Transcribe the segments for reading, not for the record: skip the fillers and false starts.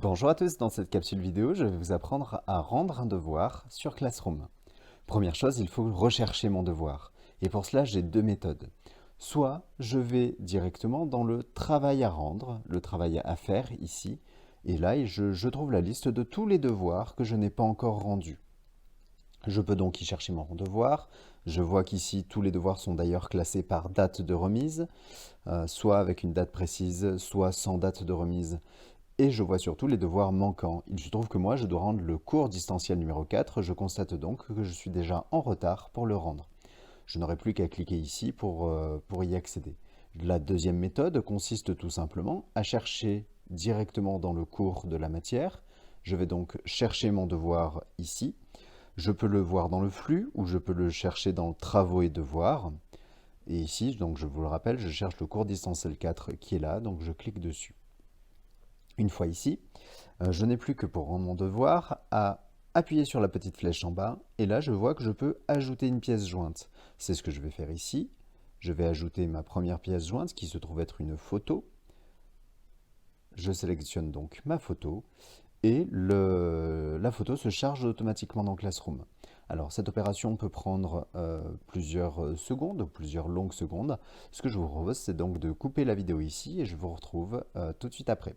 Bonjour à tous, dans cette capsule vidéo, je vais vous apprendre à rendre un devoir sur Classroom. Première chose, il faut rechercher mon devoir. Et pour cela, j'ai deux méthodes. Soit je vais directement dans le travail à rendre, le travail à faire ici, et là, je trouve la liste de tous les devoirs que je n'ai pas encore rendus. Je peux donc y chercher mon devoir. Je vois qu'ici, tous les devoirs sont d'ailleurs classés par date de remise, soit avec une date précise, soit sans date de remise. Et je vois surtout les devoirs manquants. Il se trouve que moi, je dois rendre le cours distanciel numéro 4. Je constate donc que je suis déjà en retard pour le rendre. Je n'aurai plus qu'à cliquer ici pour y accéder. La deuxième méthode consiste tout simplement à chercher directement dans le cours de la matière. Je vais donc chercher mon devoir ici. Je peux le voir dans le flux ou je peux le chercher dans travaux et devoirs. Et ici, donc je vous le rappelle, je cherche le cours distanciel 4 qui est là, donc je clique dessus. Une fois ici, je n'ai plus que pour rendre mon devoir à appuyer sur la petite flèche en bas et là je vois que je peux ajouter une pièce jointe. C'est ce que je vais faire ici. Je vais ajouter ma première pièce jointe qui se trouve être une photo. Je sélectionne donc ma photo et la photo se charge automatiquement dans Classroom. Alors cette opération peut prendre plusieurs secondes, plusieurs longues secondes. Ce que je vous propose, c'est donc de couper la vidéo ici et je vous retrouve tout de suite après.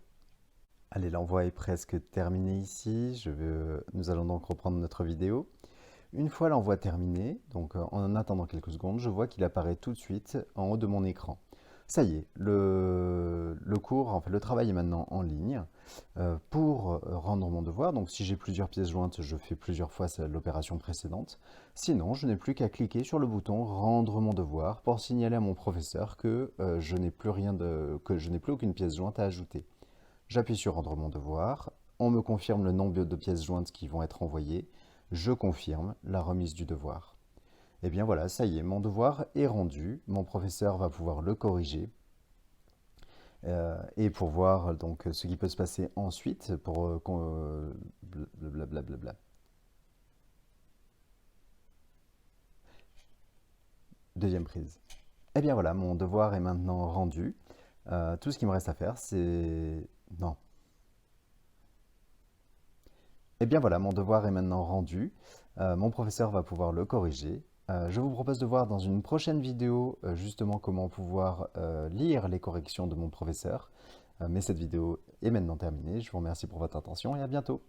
Allez, l'envoi est presque terminé ici. Nous allons donc reprendre notre vidéo. Une fois l'envoi terminé, donc en attendant quelques secondes, je vois qu'il apparaît tout de suite en haut de mon écran. Ça y est, le cours, en fait, le travail est maintenant en ligne. Pour rendre mon devoir, donc si j'ai plusieurs pièces jointes, je fais plusieurs fois l'opération précédente. Sinon, je n'ai plus qu'à cliquer sur le bouton Rendre mon devoir pour signaler à mon professeur que je n'ai plus aucune pièce jointe à ajouter. J'appuie sur Rendre mon devoir, on me confirme le nombre de pièces jointes qui vont être envoyées, je confirme la remise du devoir. Et bien voilà, ça y est, mon devoir est rendu, mon professeur va pouvoir le corriger. Et pour voir donc ce qui peut se passer ensuite, blablabla. Deuxième prise. Et bien voilà, mon devoir est maintenant rendu. Tout ce qu'il me reste à faire, c'est... Non. Et bien voilà, mon devoir est maintenant rendu. Mon professeur va pouvoir le corriger. Je vous propose de voir dans une prochaine vidéo justement comment pouvoir lire les corrections de mon professeur. Mais cette vidéo est maintenant terminée. Je vous remercie pour votre attention et à bientôt.